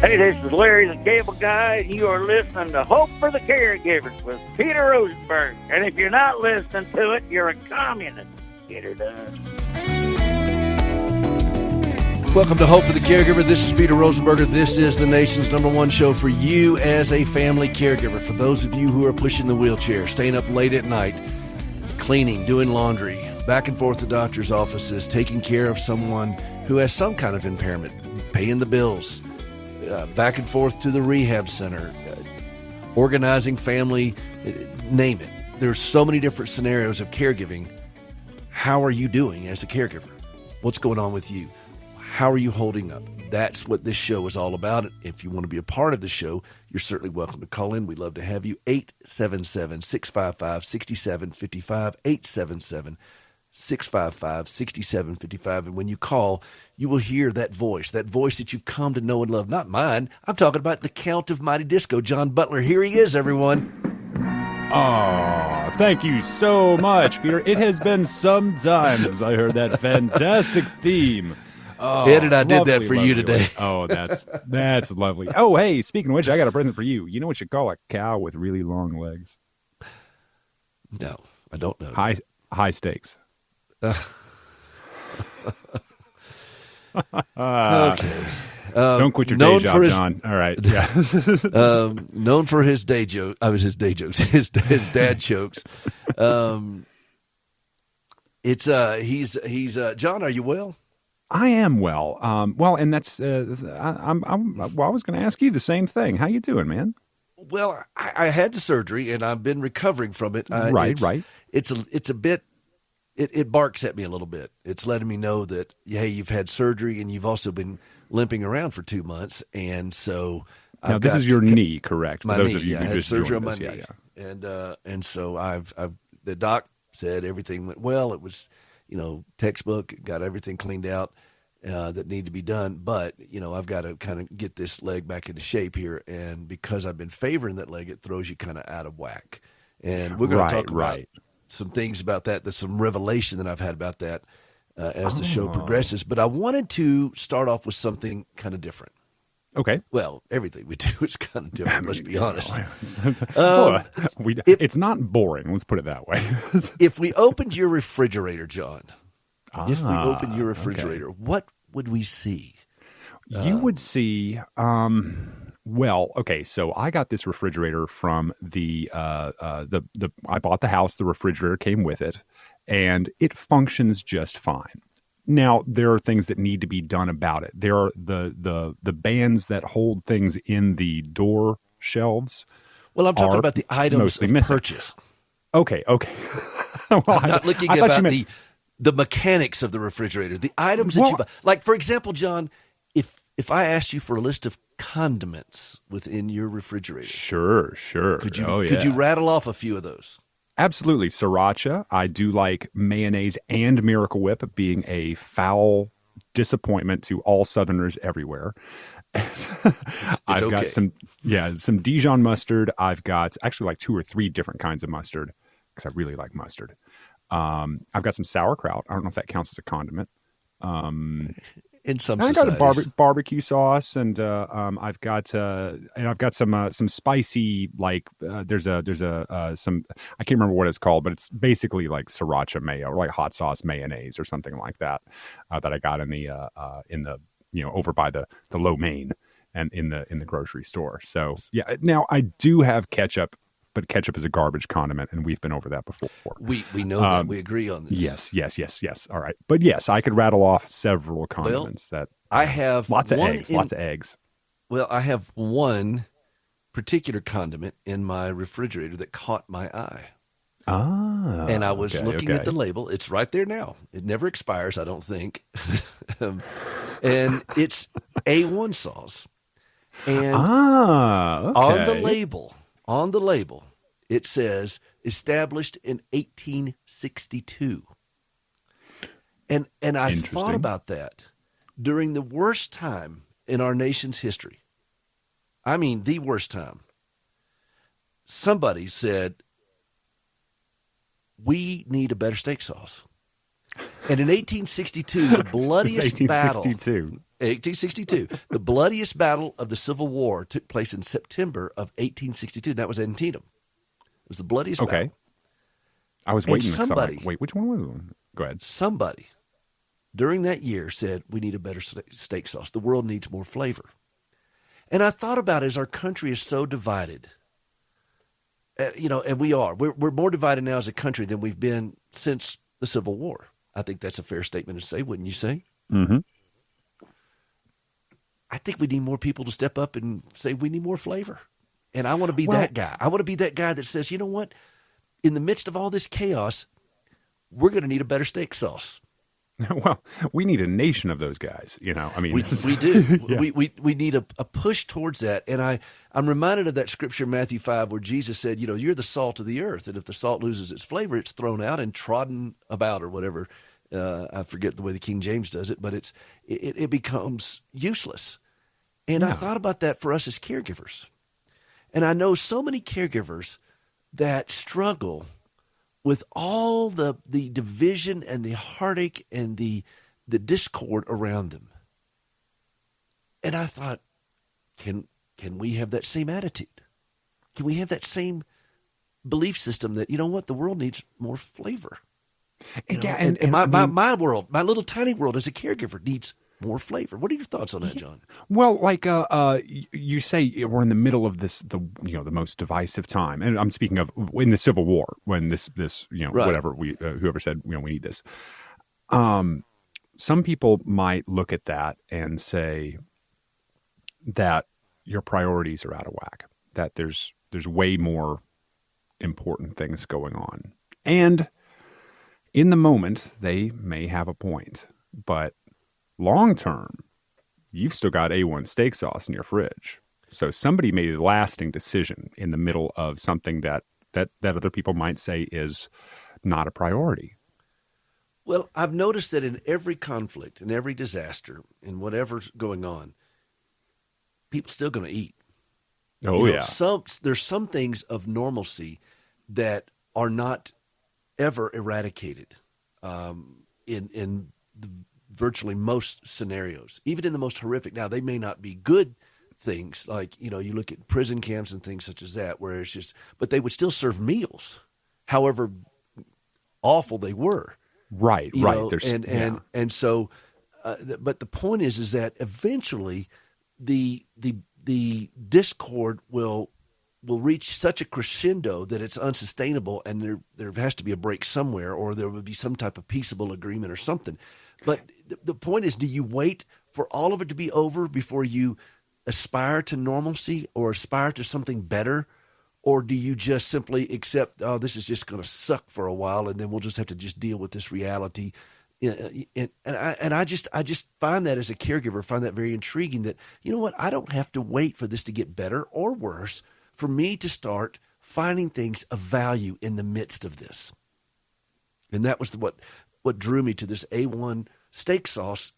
Hey, this is Larry the Cable Guy, and you are listening to Hope for the Caregivers with Peter Rosenberg. And if you're not listening to it, you're a communist. Get her done. Welcome to Hope for the Caregiver. This is Peter Rosenberger. This is the nation's #1 show for you as a family caregiver. For those of you who are pushing the wheelchair, staying up late at night, cleaning, doing laundry, back and forth to doctor's offices, taking care of someone who has some kind of impairment, paying the bills, back and forth to the rehab center, organizing family, name it. There's so many different scenarios of caregiving. How are you doing as a caregiver? What's going on with you? How are you holding up? That's what this show is all about. If you want to be a part of the show, you're certainly welcome to call in. We'd love to have you. 877-655-6755, 877-655-6755. And when you call, you will hear that voice that you've come to know and love. Not mine. I'm talking about the Count of Mighty Disco, John Butler. Here he is, everyone. Oh, thank you so much, Peter. It has been some time since I heard that fantastic theme. Oh, Ed and I did that for you today. Oh, that's lovely. Oh, hey, speaking of which, I got a present for you. You know what you call a cow with really long legs? No, I don't know. High stakes. Okay. Don't quit your day job, John. All right. Yeah. Known for his day joke. I mean, his dad jokes. He's John. Are you well? I am well. And that's. I was going to ask you the same thing. How you doing, man? Well, I had the surgery and I've been recovering from it. Right. It's a bit. It barks at me a little bit. It's letting me know that, hey, you've had surgery and you've also been limping around for 2 months. And so this is your knee, correct? My for those knee, of you I who had just surgery on my us. knee. Yeah. And so I've the doc said everything went well. It was, textbook, got everything cleaned out that needed to be done. But, I've got to kind of get this leg back into shape here. And because I've been favoring that leg, it throws you kind of out of whack. And we're going to talk about some things about that. There's some revelation that I've had about that as the show progresses. But I wanted to start off with something kind of different. Okay. Well, everything we do is kind of different, let's be honest. It's not boring, let's put it that way. If we opened your refrigerator, John, what would we see? You would see, so I got this refrigerator from I bought the house, the refrigerator came with it, and it functions just fine. Now, there are things that need to be done about it. There are the bands that hold things in the door shelves. Well, I'm talking about the items of purchase. Okay. Well, I'm not looking about the mechanics of the refrigerator, the items that you buy. Like, for example, John, if I asked you for a list of condiments within your refrigerator. Sure. Could you rattle off a few of those? Absolutely. Sriracha. I do like mayonnaise and Miracle Whip, being a foul disappointment to all Southerners everywhere. I've got some Dijon mustard. I've got actually like 2 or 3 different kinds of mustard because I really like mustard. I've got some sauerkraut. I don't know if that counts as a condiment. In some I societies. got a barbecue sauce, and I've got some spicy, like there's some, I can't remember what it's called, but it's basically like sriracha mayo or like hot sauce mayonnaise or something like that that I got in the over by the Lo Mein and in the grocery store. So yeah, now I do have ketchup. But ketchup is a garbage condiment, and we've been over that before. We know that. We agree on this. Yes. All right. But yes, I could rattle off several condiments I have lots of eggs. Well, I have one particular condiment in my refrigerator that caught my eye. And I was looking at the label. It's right there now. It never expires, I don't think. And it's A.1 sauce. And on the label, it says established in 1862. And I thought about that during the worst time in our nation's history. I mean, the worst time. Somebody said, we need a better steak sauce. And in 1862, the bloodiest battle. 1862. The bloodiest battle of the Civil War took place in September of 1862. That was Antietam. It was the bloodiest battle. Okay. I was waiting. Somebody, wait, which one was it? Go ahead. Somebody during that year said, we need a better steak sauce. The world needs more flavor. And I thought about it, as our country is so divided, and we are. We're more divided now as a country than we've been since the Civil War. I think that's a fair statement to say, wouldn't you say? Mm-hmm. I think we need more people to step up and say we need more flavor. And I want to be that guy. I want to be that guy that says, you know what? In the midst of all this chaos, we're going to need a better steak sauce. Well, we need a nation of those guys, I mean, we do. Yeah. We need a push towards that. And I'm reminded of that scripture in Matthew 5 where Jesus said, you're the salt of the earth. And if the salt loses its flavor, it's thrown out and trodden about or whatever. I forget the way the King James does it, but it becomes useless. And I thought about that for us as caregivers. And I know so many caregivers that struggle with all the division and the heartache and the discord around them. And I thought, can we have that same attitude? Can we have that same belief system that, the world needs more flavor? And my world, my little tiny world as a caregiver needs more flavor. What are your thoughts on that, John? Well, like you say, we're in the middle of the most divisive time, and I'm speaking of in the Civil War when this right. Whatever whoever said we need this. Some people might look at that and say that your priorities are out of whack. That there's way more important things going on, and in the moment they may have a point, but long term, you've still got A1 steak sauce in your fridge. So somebody made a lasting decision in the middle of something that other people might say is not a priority. Well, I've noticed that in every conflict, in every disaster, in whatever's going on, people still going to eat. Oh, yeah. There's some things of normalcy that are not ever eradicated in the virtually most scenarios, even in the most horrific. Now, they may not be good things, like, you look at prison camps and things such as that, where it's just, but they would still serve meals, however awful they were. Right. And so, but the point is that eventually the discord will reach such a crescendo that it's unsustainable, and there has to be a break somewhere, or there would be some type of peaceable agreement or something. But the point is, do you wait for all of it to be over before you aspire to normalcy or aspire to something better? Or do you just simply accept, this is just going to suck for a while, and then we'll just have to just deal with this reality? And I just find that as a caregiver, find that very intriguing, that, I don't have to wait for this to get better or worse for me to start finding things of value in the midst of this. And that was what drew me to this A1 steak sauce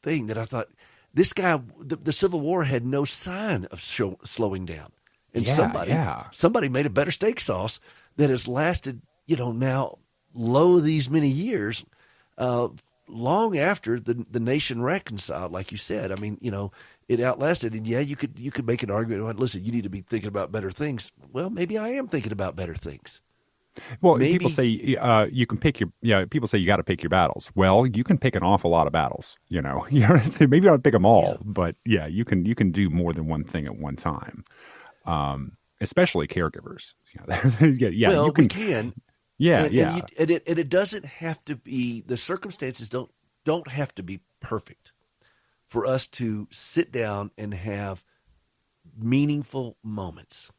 thing, that I thought, this guy, the Civil War had no sign of slowing down. And somebody made a better steak sauce that has lasted, now these many years, long after the nation reconciled, like you said. I mean, it outlasted. And you could make an argument, well, listen, you need to be thinking about better things. Well, maybe I am thinking about better things. Well, people say you can pick people say you got to pick your battles. Well, you can pick an awful lot of battles. Maybe you don't pick them all, but you can do more than one thing at one time. Especially caregivers. Well, we can. Yeah, and it doesn't have to be, the circumstances don't have to be perfect for us to sit down and have meaningful moments.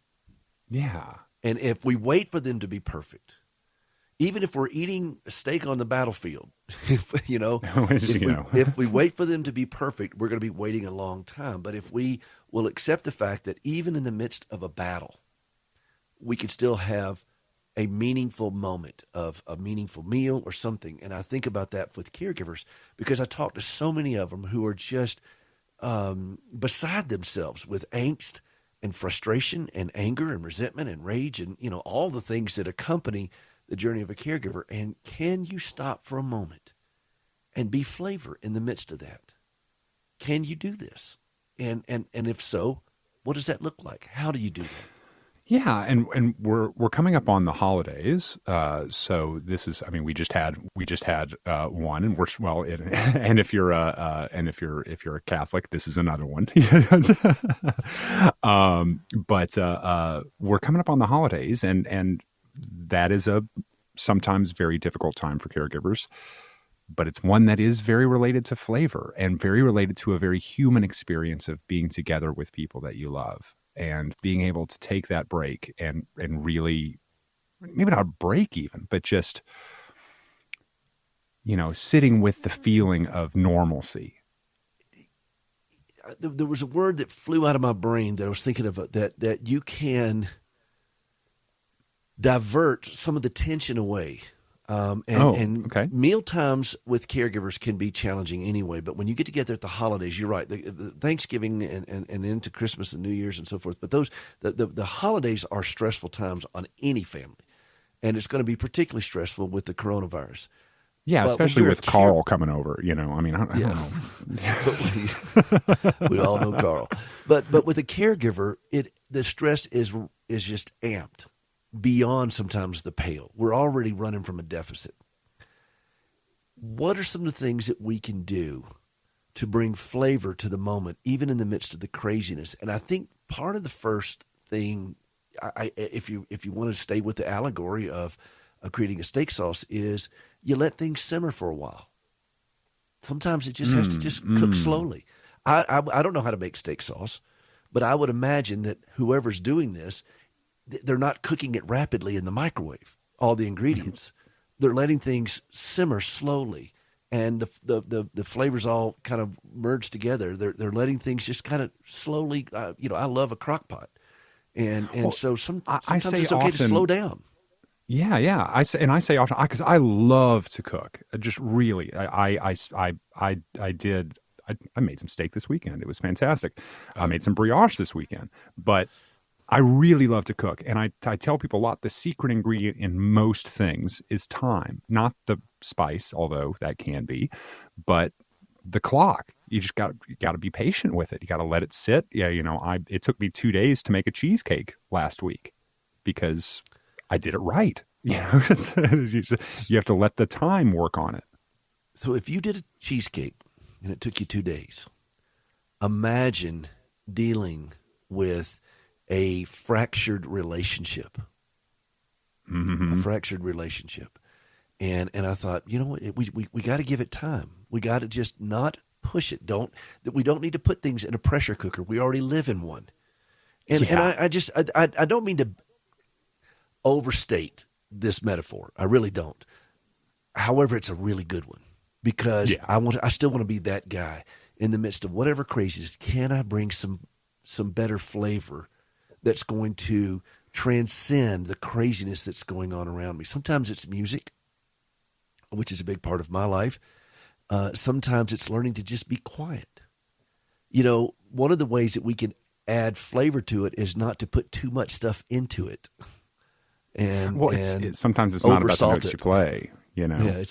Yeah. And if we wait for them to be perfect, even if we're eating a steak on the battlefield, if we wait for them to be perfect, we're going to be waiting a long time. But if we will accept the fact that even in the midst of a battle, we can still have a meaningful moment of a meaningful meal or something. And I think about that with caregivers, because I talk to so many of them who are just beside themselves with angst and frustration and anger and resentment and rage and, all the things that accompany the journey of a caregiver. And can you stop for a moment and be flavor in the midst of that? Can you do this? And if so, what does that look like? How do you do that? Yeah, and we're coming up on the holidays, so this is. I mean, we just had one, and and if you're a Catholic, this is another one. But we're coming up on the holidays, and that is a sometimes very difficult time for caregivers. But it's one that is very related to flavor and very related to a very human experience of being together with people that you love. And being able to take that break and really, maybe not a break even, but just, sitting with the feeling of normalcy. There was a word that flew out of my brain that I was thinking of, that you can divert some of the tension away. Okay. Meal times with caregivers can be challenging anyway, but when you get together at the holidays, you're right. The Thanksgiving and into Christmas and New Year's and so forth, but the holidays are stressful times on any family, and it's going to be particularly stressful with the coronavirus. Yeah, but especially with Carl coming over. I mean, I don't know. We all know Carl, but with a caregiver, the stress is just amped beyond sometimes the pale. We're already running from a deficit. What are some of the things that we can do to bring flavor to the moment, even in the midst of the craziness? And I think part of the first thing, if you want to stay with the allegory of creating a steak sauce, is you let things simmer for a while. Sometimes it just has to just cook slowly. I don't know how to make steak sauce, but I would imagine that whoever's doing this, they're not cooking it rapidly in the microwave, all the ingredients. They're letting things simmer slowly, and the flavors all kind of merge together. They're letting things just kind of slowly, I love a crock pot. So sometimes it's okay to slow down. Yeah. I say often, because I love to cook. Just really, I made some steak this weekend. It was fantastic. I made some brioche this weekend, but I really love to cook, and I tell people a lot, the secret ingredient in most things is time, not the spice, although that can be, but the clock. You just got to be patient with it. You got to let it sit. Yeah, it took me 2 days to make a cheesecake last week because I did it right. You have to let the time work on it. So if you did a cheesecake and it took you 2 days, imagine dealing with a fractured relationship. A fractured relationship. And I thought, we got to give it time. We got to just not push it. We don't need to put things in a pressure cooker. We already live in one. And I don't mean to overstate this metaphor. I really don't. However, it's a really good one because I still want to be that guy in the midst of whatever craziness. Can I bring some better flavor that's going to transcend the craziness that's going on around me? Sometimes it's music, which is a big part of my life. Sometimes it's learning to just be quiet. One of the ways that we can add flavor to it is not to put too much stuff into it. Sometimes it's not about the notes you play, Yeah,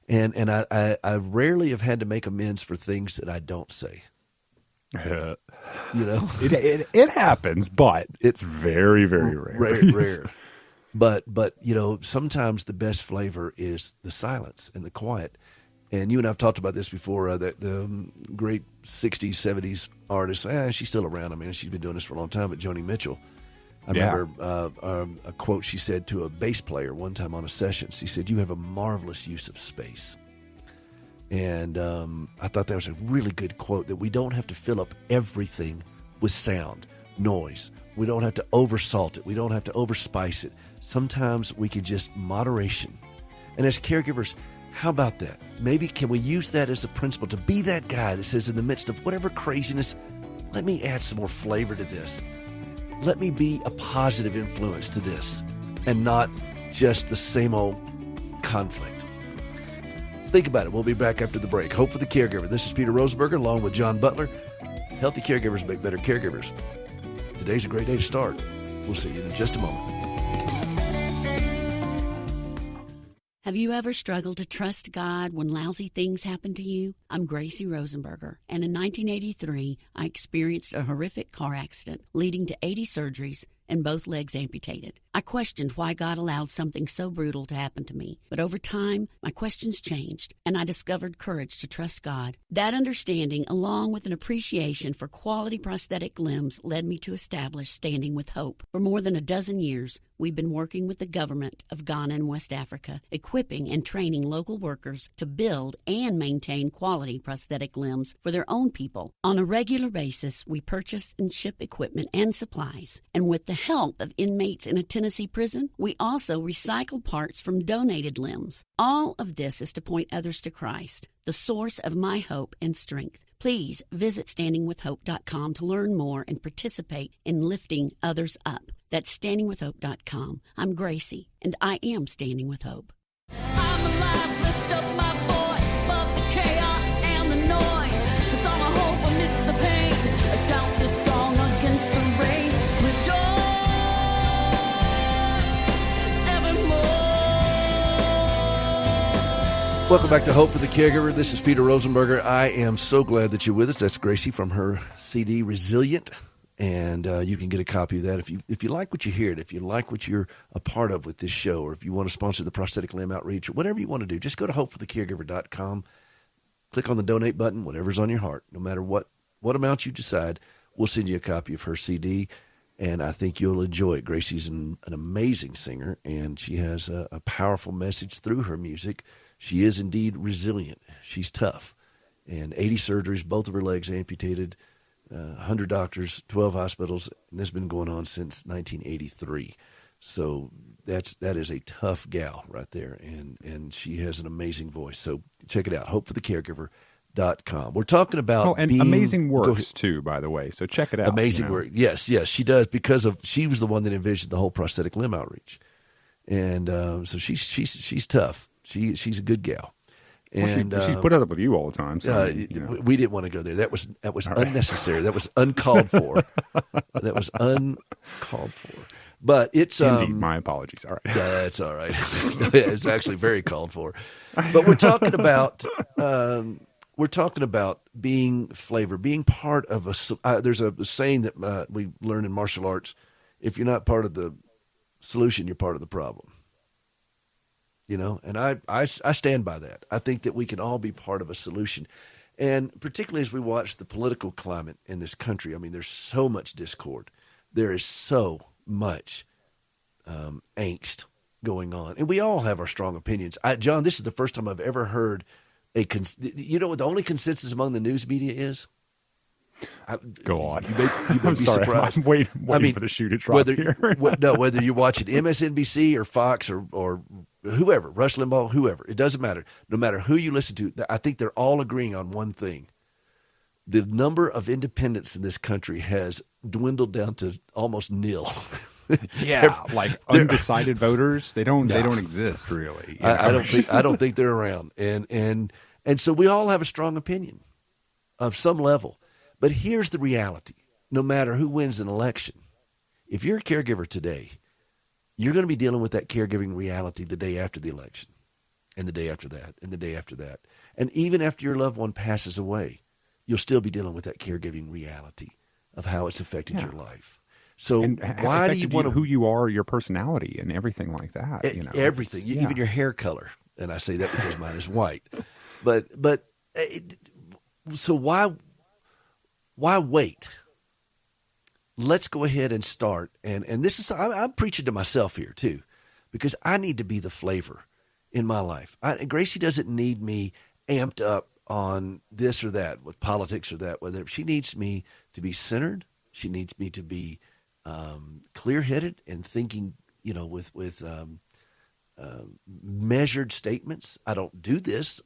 and I rarely have had to make amends for things that I don't say. It happens, but it's very, very rare. Rare. But sometimes the best flavor is the silence and the quiet. And you and I have talked about this before. The great 60s, 70s artist, she's still around. I mean, she's been doing this for a long time. But Joni Mitchell, I remember a quote she said to a bass player one time on a session. She said, "You have a marvelous use of space." And I thought that was a really good quote, that we don't have to fill up everything with sound, noise. We don't have to oversalt it. We don't have to overspice it. Sometimes we can just moderation. And as caregivers, how about that? Maybe can we use that as a principle to be that guy that says, in the midst of whatever craziness, let me add some more flavor to this. Let me be a positive influence to this and not just the same old conflict. Think about it. We'll be back after the break. Hope for the Caregiver. This is Peter Rosenberger along with John Butler. Healthy caregivers make better caregivers. Today's a great day to start. We'll see you in just a moment. Have Have you ever struggled to trust God when lousy things happen to you? I'm Gracie Rosenberger, and in 1983, I experienced a horrific car accident leading to 80 surgeries and both legs amputated. I questioned why God allowed something so brutal to happen to me. But over time, my questions changed, and I discovered courage to trust God. That understanding, along with an appreciation for quality prosthetic limbs, led me to establish Standing with Hope. For more than a dozen years, we've been working with the government of Ghana and West Africa, equipping and training local workers to build and maintain quality prosthetic limbs for their own people. On a regular basis, we purchase and ship equipment and supplies, and with the help of inmates in a Tennessee prison, we also recycle parts from donated limbs. All of this is to point others to Christ, the source of my hope and strength. Please visit standingwithhope.com to learn more and participate in lifting others up. That's standingwithhope.com. I'm Gracie, and I am Standing with Hope. I'm alive, lift up my voice above the chaos and the noise. 'Cause I'm a hope amidst the pain. I shout this song against the rain. Rejoice evermore. Welcome back to Hope for the Caregiver. This is Peter Rosenberger. I am so glad that you're with us. That's Gracie from her CD, Resilient. And you can get a copy of that if you like what you hear, if you like what you're a part of with this show, or if you want to sponsor the prosthetic limb outreach, or whatever you want to do, just go to hopeforthecaregiver.com, click on the donate button, whatever's on your heart. No matter what amount you decide, we'll send you a copy of her CD, and I think you'll enjoy it. Gracie's an amazing singer, and she has a powerful message through her music. She is indeed resilient. She's tough. And 80 surgeries, both of her legs amputated, 100 doctors, 12 hospitals, and this has been going on since 1983. So that is a tough gal right there, and she has an amazing voice. So check it out, hopeforthecaregiver.com. We're talking about amazing works too, by the way. So check it out. Amazing work. Yes, she does, because she was the one that envisioned the whole prosthetic limb outreach, and so she's tough. She's a good gal. And she's put up with you all the time. So, we didn't want to go there. That was unnecessary. That was uncalled for. That was uncalled for. But it's indeed, my apologies. All right, that's all right. It's actually very called for. But we're talking about being flavor, being part of a. There's a saying that we learn in martial arts: if you're not part of the solution, you're part of the problem. And I stand by that. I think that we can all be part of a solution. And particularly as we watch the political climate in this country, I mean, there's so much discord. There is so much angst going on. And we all have our strong opinions. John, this is the first time I've ever heard you know what the only consensus among the news media is? Go on. You may I'm be sorry. surprised. I'm waiting for the shoe to drop here. Whether you're watching MSNBC or Fox or whoever, Rush Limbaugh, whoever, it doesn't matter. No matter who you listen to, I think they're all agreeing on one thing. The number of independents in this country has dwindled down to almost nil. Yeah, like undecided voters, they don't exist really. I don't think they're around. And so we all have a strong opinion of some level. But here's the reality. No matter who wins an election, if you're a caregiver today, you're going to be dealing with that caregiving reality the day after the election, and the day after that, and the day after that. And even after your loved one passes away, you'll still be dealing with that caregiving reality of how it's affected your life. So why do you want who you are, your personality, and everything like that? Everything, even your hair color. And I say that because mine is white. So why wait? Let's go ahead and start. And this is, I'm preaching to myself here too, because I need to be the flavor in my life. Gracie doesn't need me amped up on this or that with politics or that, whether she needs me to be centered. She needs me to be clear-headed and thinking, with measured statements. I don't do this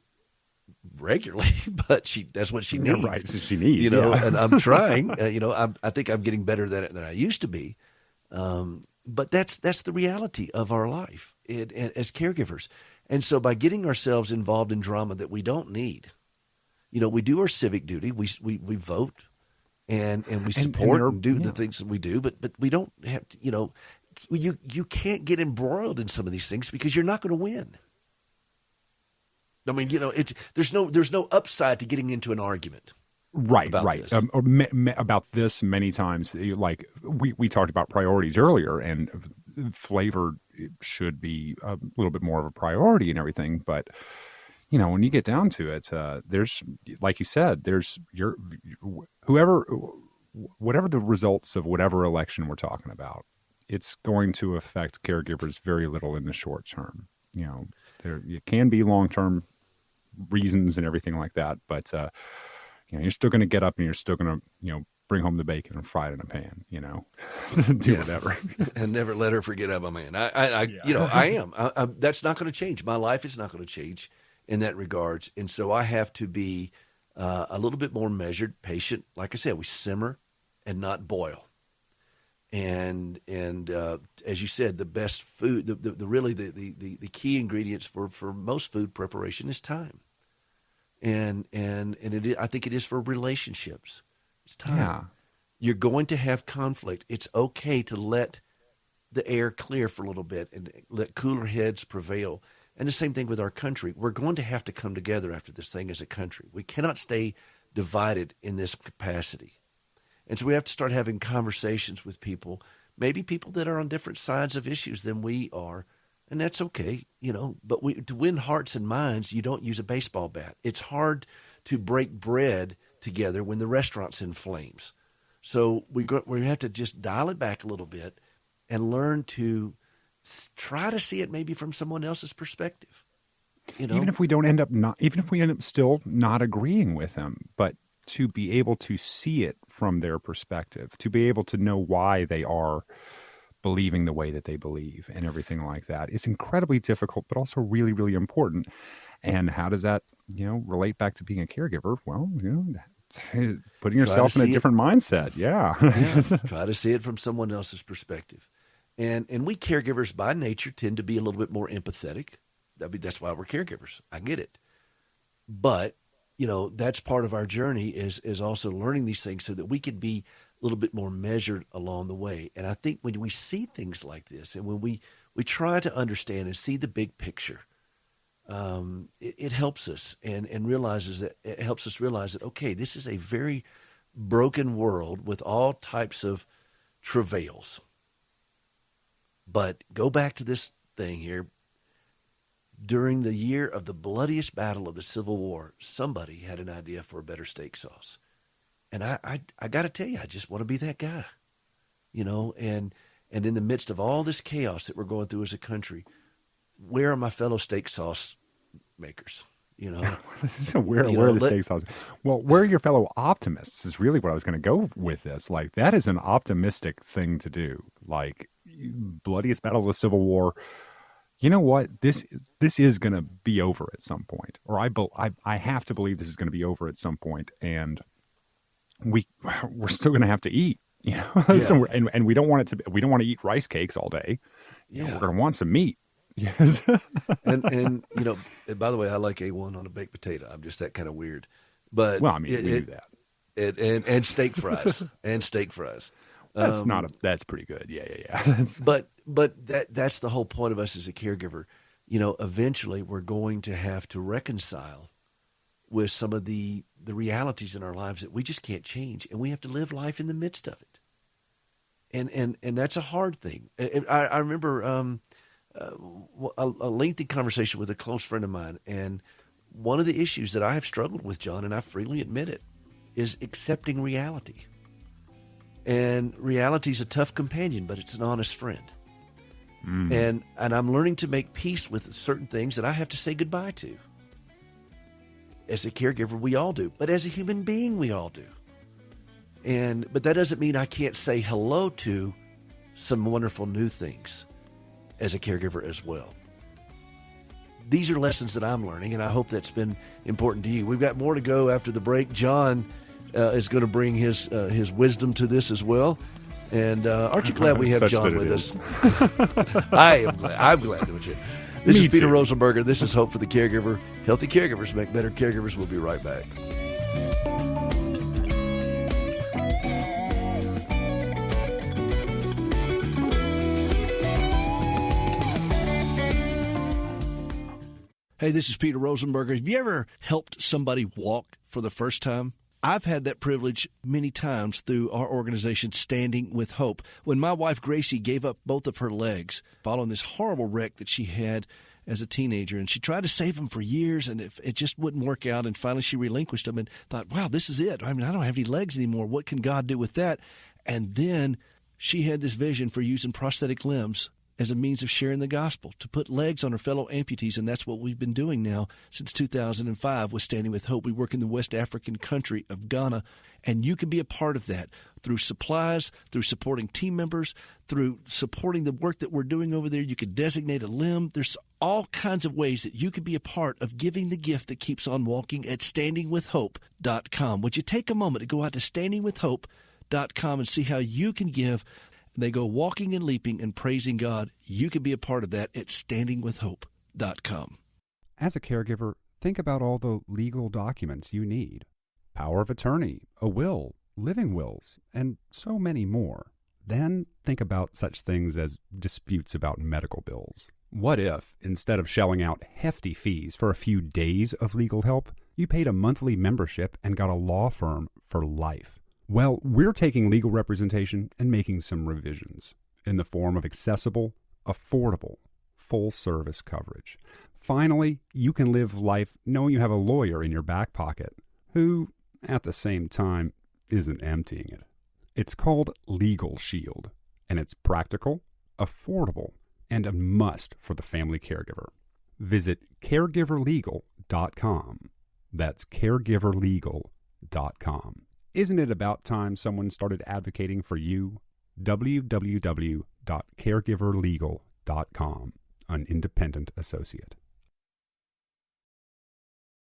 regularly, but that's what she needs. Right, so she needs, and I'm trying. I think I'm getting better at it than I used to be. But that's the reality of our life as caregivers. And so by getting ourselves involved in drama that we don't need, we do our civic duty. We vote and we support and do the things that we do, but we don't have to, you can't get embroiled in some of these things because you're not going to win. I mean, there's no upside to getting into an argument. Right. This. About this many times, like we talked about priorities earlier, and flavor should be a little bit more of a priority and everything. But when you get down to it, there's, like you said, there's whatever the results of whatever election we're talking about, it's going to affect caregivers very little in the short term. There can be long term reasons and everything like that, but you're still going to get up and you're still going to, bring home the bacon and fry it in a pan, do whatever. And never let her forget I'm a man. I am. That's not going to change. My life is not going to change in that regards. And so I have to be a little bit more measured, patient. Like I said, we simmer and not boil. And as you said, the best food, the key ingredients for most food preparation is time. And I think it is for relationships. It's time. Yeah. You're going to have conflict. It's okay to let the air clear for a little bit and let cooler heads prevail. And the same thing with our country. We're going to have to come together after this thing as a country. We cannot stay divided in this capacity. And so we have to start having conversations with people, maybe people that are on different sides of issues than we are. And that's okay, but to win hearts and minds, you don't use a baseball bat. It's hard to break bread together when the restaurant's in flames. So we have to just dial it back a little bit and learn to try to see it maybe from someone else's perspective. Even if we end up still not agreeing with them, but to be able to see it from their perspective, to be able to know why they are believing the way that they believe and everything like that. It's incredibly difficult, but also really, really important. And how does that, relate back to being a caregiver? Well, putting yourself in a different mindset. Yeah. Try to see it from someone else's perspective. And we caregivers by nature tend to be a little bit more empathetic. That's why we're caregivers. I get it. But, that's part of our journey is also learning these things so that we can be a little bit more measured along the way. And I think when we see things like this and when we try to understand and see the big picture, it helps us and it helps us realize that, okay, this is a very broken world with all types of travails. But go back to this thing here. During the year of the bloodiest battle of the Civil War, somebody had an idea for a better steak sauce. And I got to tell you, I just want to be that guy, and in the midst of all this chaos that we're going through as a country, where are my fellow steak sauce makers? Where are the steak sauce? Well, where are your fellow optimists is really what I was going to go with this. Like, that is an optimistic thing to do. Like, bloodiest battle of the Civil War. You know what? This is going to be over at some point, or I have to believe this is going to be over at some point, and we're still going to have to eat, Yeah. So and we don't want we don't want to eat rice cakes all day. Yeah. We're going to want some meat. Yes. and by the way, I like A1 on a baked potato. I'm just that kind of weird. But well, I mean, we do that. And steak fries and steak fries. That's pretty good. Yeah. But that's the whole point of us as a caregiver. Eventually we're going to have to reconcile with some of the realities in our lives that we just can't change, and we have to live life in the midst of it. And that's a hard thing. I remember a lengthy conversation with a close friend of mine, and one of the issues that I have struggled with, John, and I freely admit it, is accepting reality. And reality is a tough companion, but it's an honest friend. And I'm learning to make peace with certain things that I have to say goodbye to. As a caregiver, we all do. But as a human being, we all do. But that doesn't mean I can't say hello to some wonderful new things as a caregiver as well. These are lessons that I'm learning, and I hope that's been important to you. We've got more to go after the break. John is going to bring his wisdom to this as well. And aren't you glad we have John with us? I'm glad that you. This is Peter Rosenberger. This is Hope for the Caregiver. Healthy caregivers make better caregivers. We'll be right back. Hey, this is Peter Rosenberger. Have you ever helped somebody walk for the first time? I've had that privilege many times through our organization, Standing with Hope. When my wife, Gracie, gave up both of her legs following this horrible wreck that she had as a teenager, and she tried to save them for years, and it just wouldn't work out, and finally she relinquished them and thought, wow, this is it. I mean, I don't have any legs anymore. What can God do with that? And then she had this vision for using prosthetic limbs as a means of sharing the gospel, to put legs on her fellow amputees, and that's what we've been doing now since 2005 with Standing with Hope. We work in the West African country of Ghana, and you can be a part of that through supplies, through supporting team members, through supporting the work that we're doing over there. You could designate a limb. There's all kinds of ways that you could be a part of giving the gift that keeps on walking at standingwithhope.com. Would you take a moment to go out to standingwithhope.com and see how you can give? They go walking and leaping and praising God. You can be a part of that at standingwithhope.com. As a caregiver, think about all the legal documents you need. Power of attorney, a will, living wills, and so many more. Then think about such things as disputes about medical bills. What if, instead of shelling out hefty fees for a few days of legal help, you paid a monthly membership and got a law firm for life? Well, we're taking legal representation and making some revisions in the form of accessible, affordable, full-service coverage. Finally, you can live life knowing you have a lawyer in your back pocket who, at the same time, isn't emptying it. It's called Legal Shield, and it's practical, affordable, and a must for the family caregiver. Visit caregiverlegal.com. That's caregiverlegal.com. Isn't it about time someone started advocating for you? www.caregiverlegal.com, an independent associate.